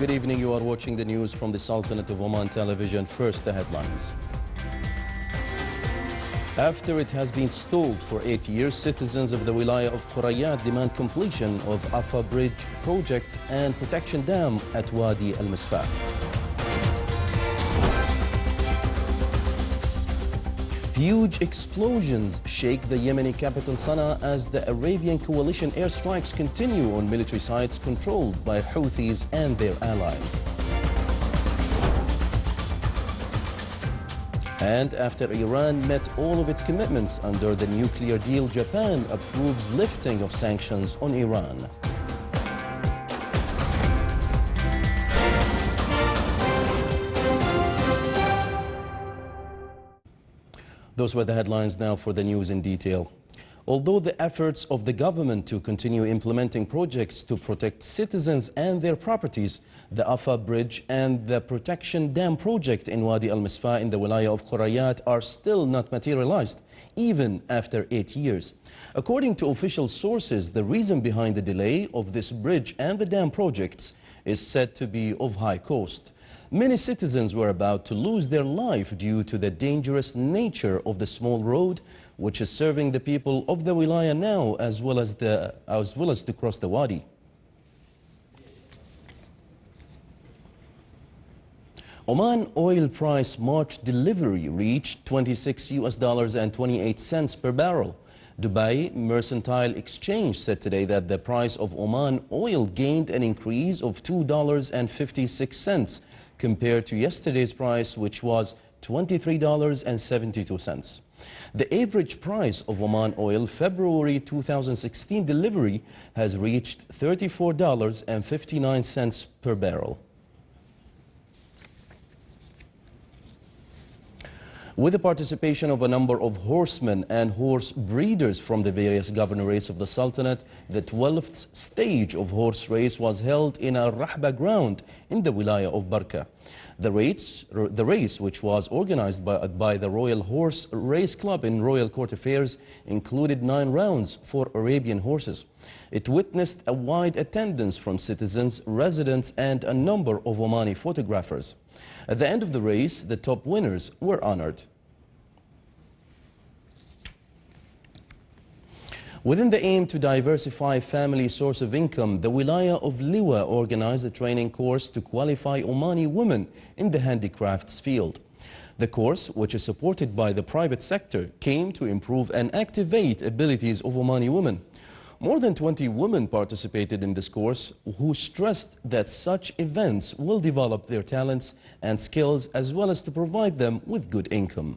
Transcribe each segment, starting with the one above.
Good evening. You are watching the news from the Sultanate of Oman television. First, the headlines. After it has been stalled for 8 years, citizens of the Wilaya of Qurayat demand completion of Afa Bridge project and protection dam at Wadi Al-Misfah. Huge explosions shake the Yemeni capital Sana'a as the Arabian coalition airstrikes continue on military sites controlled by Houthis and their allies. And after Iran met all of its commitments under the nuclear deal, Japan approves lifting of sanctions on Iran. Those were the headlines. Now for the news in detail. Although the efforts of the government to continue implementing projects to protect citizens and their properties, the Afa Bridge and the Protection Dam project in Wadi Al-Misfah in the Wilaya of Qurayat are still not materialized, even after 8 years. According to official sources, the reason behind the delay of this bridge and the dam projects is said to be of high cost. Many citizens were about to lose their life due to the dangerous nature of the small road, which is serving the people of the Wilaya now as well as to cross the Wadi. Oman oil price March delivery reached $26 and 28 cents per barrel. Dubai Mercantile Exchange said today that the price of Oman oil gained an increase of $2.56 compared to yesterday's price, which was $23.72. The average price of Oman oil February 2016 delivery has reached $34.59 per barrel. With the participation of a number of horsemen and horse breeders from the various governorates of the Sultanate, the 12th stage of horse race was held in a Rahba ground in the Wilaya of Barka. The race, which was organized by the Royal Horse Race Club in Royal Court Affairs, included 9 rounds for Arabian horses. It witnessed a wide attendance from citizens, residents, and a number of Omani photographers. At the end of the race, the top winners were honored. Within the aim to diversify family source of income, the Wilaya of Liwa organized a training course to qualify Omani women in the handicrafts field. The course, which is supported by the private sector, came to improve and activate abilities of Omani women. More than 20 women participated in this course, who stressed that such events will develop their talents and skills as well as to provide them with good income.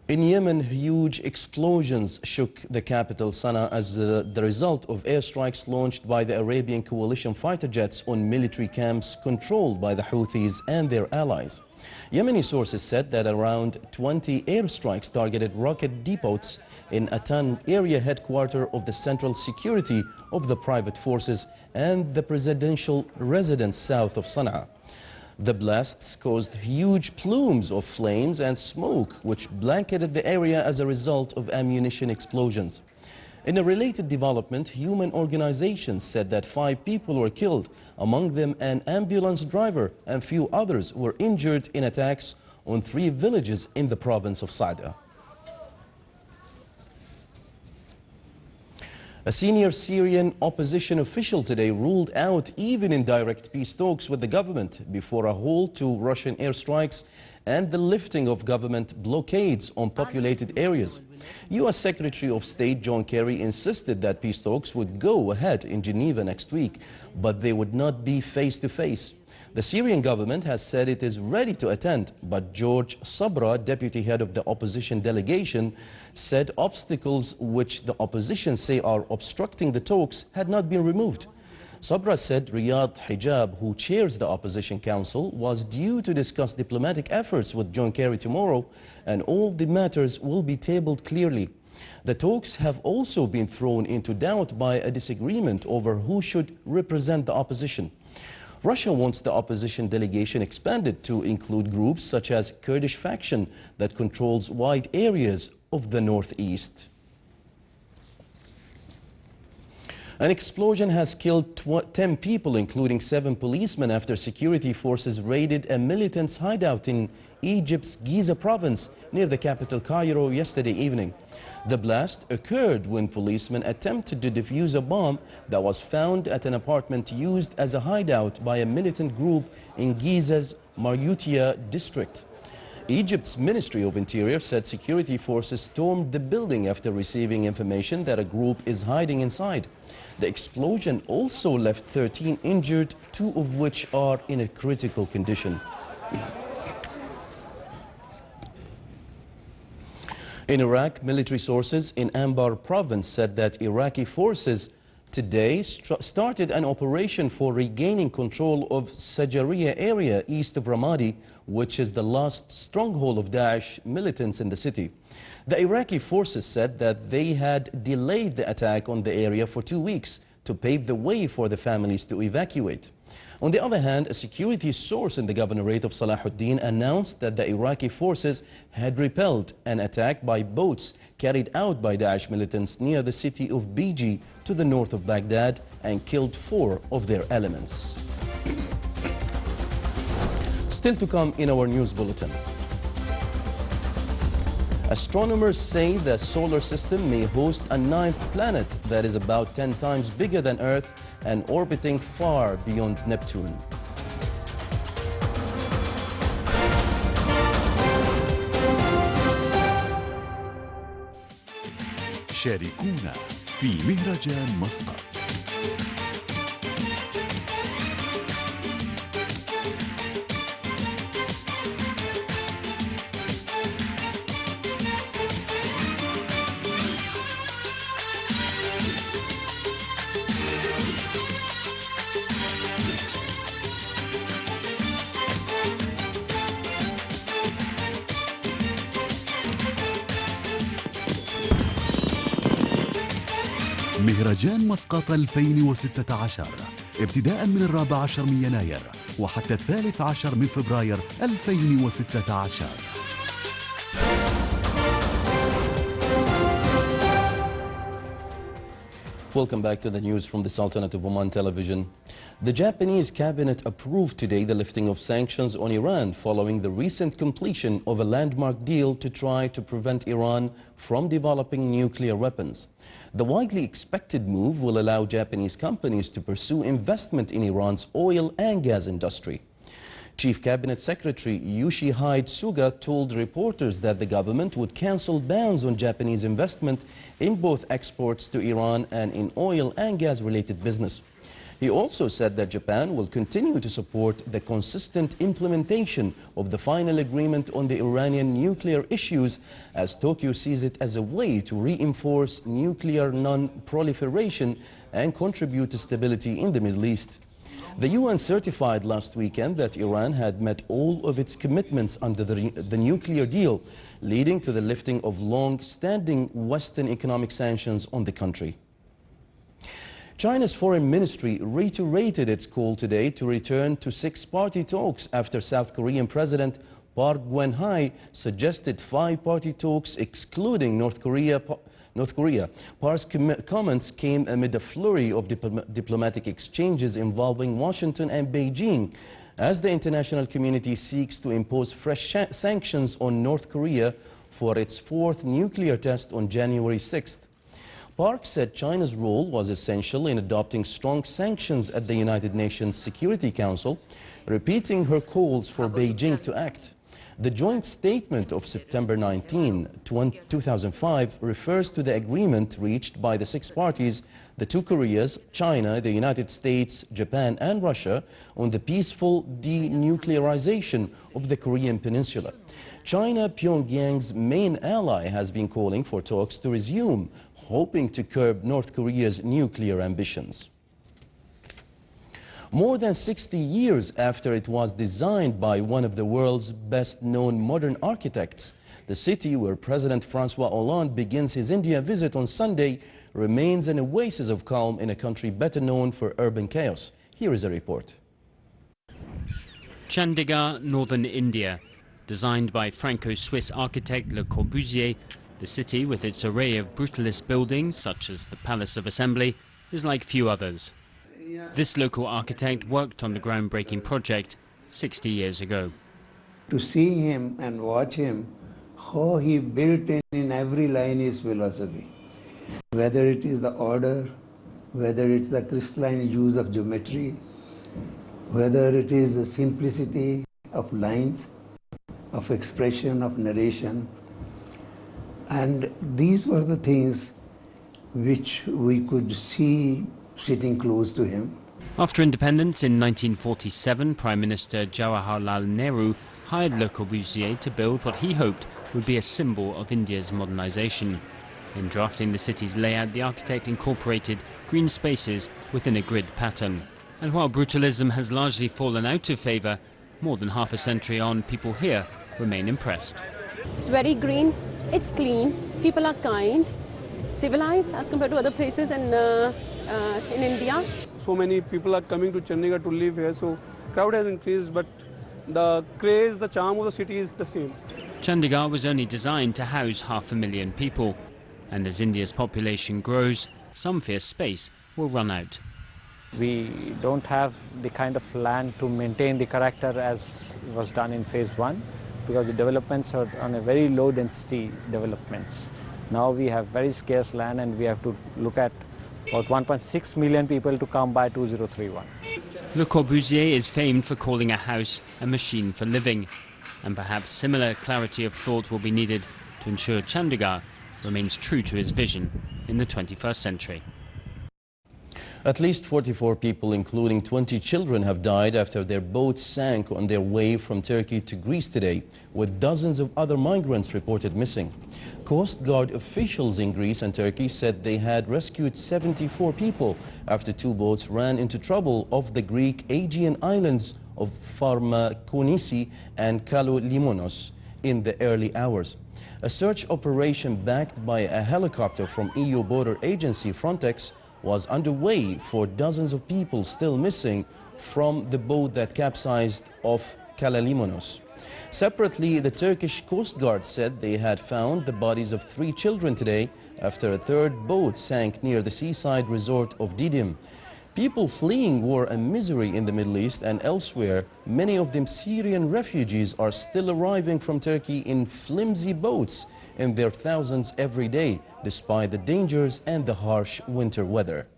In Yemen, huge explosions shook the capital Sana'a as the result of airstrikes launched by the Arabian coalition fighter jets on military camps controlled by the Houthis and their allies. Yemeni sources said that around 20 airstrikes targeted rocket depots in Atan area headquarters of the Central Security of the Private Forces and the presidential residence south of Sana'a. The blasts caused huge plumes of flames and smoke, which blanketed the area as a result of ammunition explosions. In a related development, human organizations said that 5 people were killed, among them an ambulance driver, and few others were injured in attacks on 3 villages in the province of Sa'da. A senior Syrian opposition official today ruled out even indirect peace talks with the government before a halt to Russian airstrikes and the lifting of government blockades on populated areas. U.S. Secretary of State John Kerry insisted that peace talks would go ahead in Geneva next week, but they would not be face-to-face. The Syrian government has said it is ready to attend, but George Sabra, deputy head of the opposition delegation, said obstacles which the opposition say are obstructing the talks had not been removed. Sabra said Riyad Hijab, who chairs the opposition council, was due to discuss diplomatic efforts with John Kerry tomorrow, and all the matters will be tabled clearly. The talks have also been thrown into doubt by a disagreement over who should represent the opposition. Russia wants the opposition delegation expanded to include groups such as Kurdish faction that controls wide areas of the northeast. An explosion has killed 10 people, including 7 policemen, after security forces raided a militants' hideout in Egypt's Giza province near the capital Cairo yesterday evening. The blast occurred when policemen attempted to defuse a bomb that was found at an apartment used as a hideout by a militant group in Giza's Maroutia district. Egypt's Ministry of Interior said security forces stormed the building after receiving information that a group is hiding inside. The explosion also left 13 injured, 2 of which are in a critical condition. In Iraq, military sources in Anbar province said that Iraqi forces today started an operation for regaining control of Sajaria area east of Ramadi, which is the last stronghold of Daesh militants in the city. The Iraqi forces said that they had delayed the attack on the area for 2 weeks to pave the way for the families to evacuate. On the other hand, a security source in the governorate of Salahuddin announced that the Iraqi forces had repelled an attack by boats carried out by Daesh militants near the city of Biji to the north of Baghdad and killed 4 of their elements. Still to come in our news bulletin. Astronomers say the solar system may host a 9th planet that is about 10 times bigger than Earth and orbiting far beyond Neptune. شاركونا في مهرجان مسقط. مهرجان مسقط 2016 ابتداء من 14 من يناير وحتى 13 من فبراير 2016. Welcome back to the news from the Sultanate of Oman television. The Japanese cabinet approved today the lifting of sanctions on Iran following the recent completion of a landmark deal to try to prevent Iran from developing nuclear weapons. The widely expected move will allow Japanese companies to pursue investment in Iran's oil and gas industry. Chief Cabinet Secretary Yoshihide Suga told reporters that the government would cancel bans on Japanese investment in both exports to Iran and in oil and gas-related business. He also said that Japan will continue to support the consistent implementation of the final agreement on the Iranian nuclear issues, as Tokyo sees it as a way to reinforce nuclear non-proliferation and contribute to stability in the Middle East. The UN certified last weekend that Iran had met all of its commitments under the nuclear deal, leading to the lifting of long-standing Western economic sanctions on the country. China's foreign ministry reiterated its call today to return to 6-party talks after South Korean President Park Geun-hye suggested 5-party talks excluding North Korea. Park's comments came amid a flurry of diplomatic exchanges involving Washington and Beijing as the international community seeks to impose fresh sanctions on North Korea for its 4th nuclear test on January 6th. Park said China's role was essential in adopting strong sanctions at the United Nations Security Council, repeating her calls for Beijing to act. The joint statement of September 19, 2005 refers to the agreement reached by the 6 parties, the 2 Koreas, China, the United States, Japan and Russia, on the peaceful denuclearization of the Korean Peninsula. China, Pyongyang's main ally, has been calling for talks to resume, hoping to curb North Korea's nuclear ambitions. More than 60 years after it was designed by one of the world's best-known modern architects, the city where President François Hollande begins his India visit on Sunday remains an oasis of calm in a country better known for urban chaos. Here is a report. Chandigarh, northern India, designed by Franco-Swiss architect Le Corbusier, The city, with its array of brutalist buildings, such as the Palace of Assembly, is like few others. This local architect worked on the groundbreaking project 60 years ago. To see him and watch him, how he built in every line his philosophy. Whether it is the order, whether it's the crystalline use of geometry, whether it is the simplicity of lines, of expression, of narration. And these were the things which we could see sitting close to him. After independence in 1947, Prime Minister Jawaharlal Nehru hired Le Corbusier to build what he hoped would be a symbol of India's modernization. In drafting the city's layout, the architect incorporated green spaces within a grid pattern. And while brutalism has largely fallen out of favor, more than half a century on, people here remain impressed. It's very green, it's clean, people are kind, civilized as compared to other places in India. So many people are coming to Chandigarh to live here, so crowd has increased, but the craze, the charm of the city is the same. Chandigarh was only designed to house 500,000 people, and as India's population grows, some fear space will run out. We don't have the kind of land to maintain the character as was done in phase 1, because the developments are on a very low density developments. Now we have very scarce land and we have to look at about 1.6 million people to come by 2031. Le Corbusier is famed for calling a house a machine for living, and perhaps similar clarity of thought will be needed to ensure Chandigarh remains true to his vision in the 21st century. At least 44 people, including 20 children, have died after their boat sank on their way from Turkey to Greece today, with dozens of other migrants reported missing. Coast Guard officials in Greece and Turkey said they had rescued 74 people after two boats ran into trouble off the Greek Aegean islands of Pharmakonisi and Kalolimonos in the early hours. A search operation backed by a helicopter from EU border agency Frontex was underway for dozens of people still missing from the boat that capsized off Kalolimonos. Separately, the Turkish Coast Guard said they had found the bodies of 3 children today after a third boat sank near the seaside resort of Didim. People fleeing war and misery in the Middle East and elsewhere, many of them Syrian refugees, are still arriving from Turkey in flimsy boats in their thousands every day, despite the dangers and the harsh winter weather.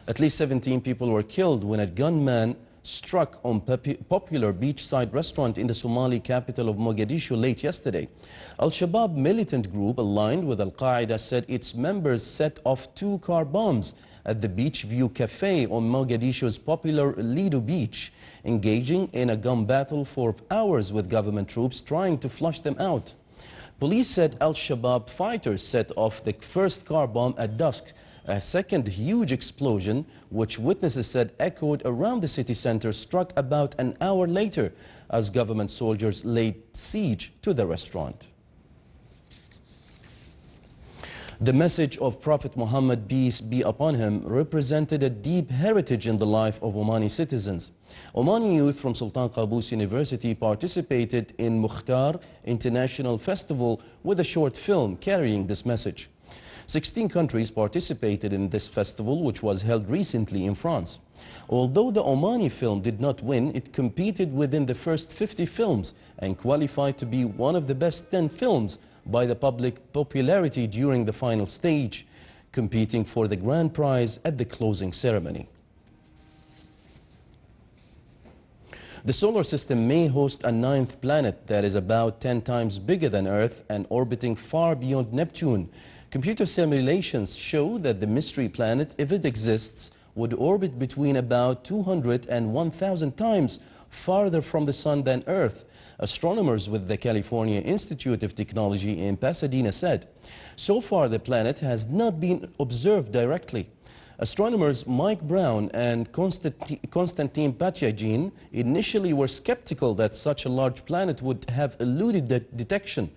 At least 17 people were killed when a gunman struck on popular beachside restaurant in the Somali capital of Mogadishu late yesterday. Al-Shabaab militant group aligned with Al-Qaeda said its members set off 2 car bombs at the Beach View Cafe on Mogadishu's popular Lido Beach, engaging in a gun battle for hours with government troops trying to flush them out. Police said Al-Shabaab fighters set off the first car bomb at dusk. A second huge explosion, which witnesses said echoed around the city center, struck about an hour later as government soldiers laid siege to the restaurant. The message of Prophet Muhammad, peace be upon him, represented a deep heritage in the life of Omani citizens. Omani youth from Sultan Qaboos University participated in Mukhtar International Festival with a short film carrying this message. 16 countries participated in this festival, which was held recently in France. Although the Omani film did not win, it competed within the first 50 films and qualified to be one of the best 10 films by the public popularity during the final stage, competing for the grand prize at the closing ceremony. The solar system may host a 9th planet that is about 10 times bigger than Earth and orbiting far beyond Neptune. Computer simulations show that the mystery planet, if it exists, would orbit between about 200 and 1,000 times farther from the Sun than Earth. Astronomers with the California Institute of Technology in Pasadena said, so far the planet has not been observed directly. Astronomers Mike Brown and Konstantin Patyagin initially were skeptical that such a large planet would have eluded detection,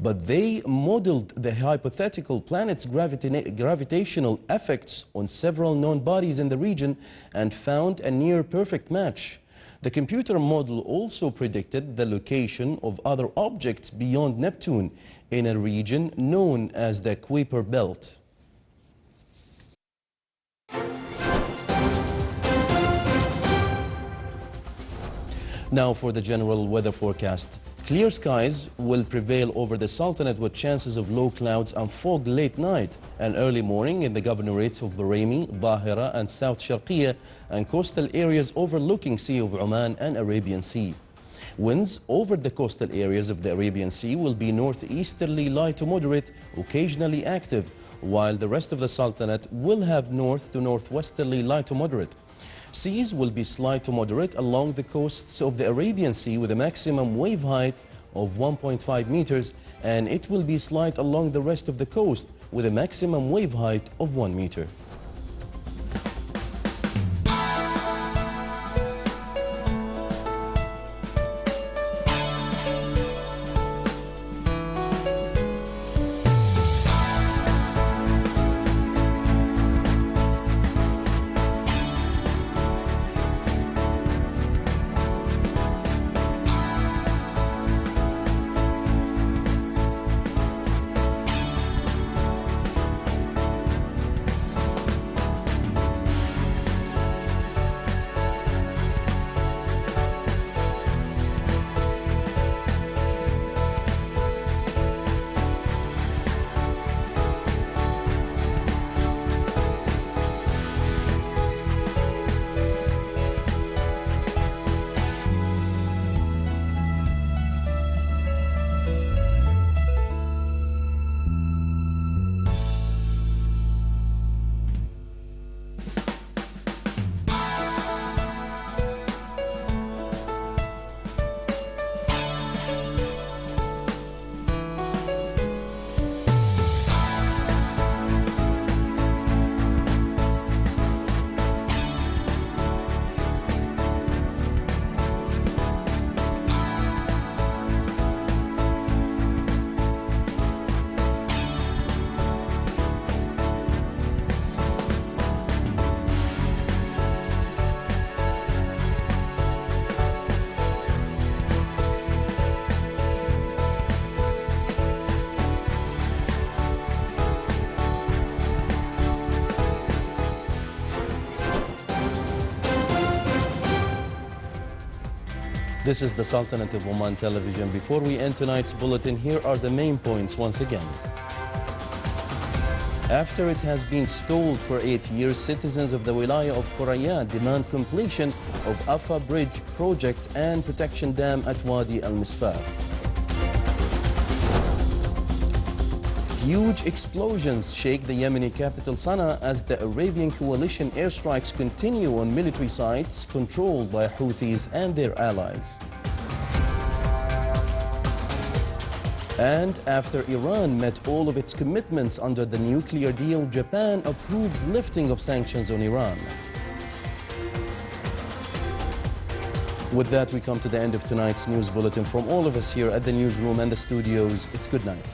but they modeled the hypothetical planet's gravitational effects on several known bodies in the region and found a near-perfect match. The computer model also predicted the location of other objects beyond Neptune in a region known as the Kuiper Belt. Now for the general weather forecast. Clear skies will prevail over the Sultanate with chances of low clouds and fog late night and early morning in the governorates of Bahraini, Dhahira and South Sharqiyya and coastal areas overlooking Sea of Oman and Arabian Sea. Winds over the coastal areas of the Arabian Sea will be northeasterly light to moderate, occasionally active, while the rest of the Sultanate will have north to northwesterly light to moderate. Seas will be slight to moderate along the coasts of the Arabian Sea with a maximum wave height of 1.5 meters, and it will be slight along the rest of the coast with a maximum wave height of 1 meter. This is the Sultanate of Oman Television. Before we end tonight's bulletin, here are the main points once again. After it has been stalled for 8 years, citizens of the Wilaya of Quraya demand completion of Afa Bridge project and protection dam at Wadi al-Misfar. Huge explosions shake the Yemeni capital Sana'a as the Arabian coalition airstrikes continue on military sites controlled by Houthis and their allies. And after Iran met all of its commitments under the nuclear deal, Japan approves lifting of sanctions on Iran. With that, we come to the end of tonight's news bulletin. From all of us here at the newsroom and the studios, it's good night.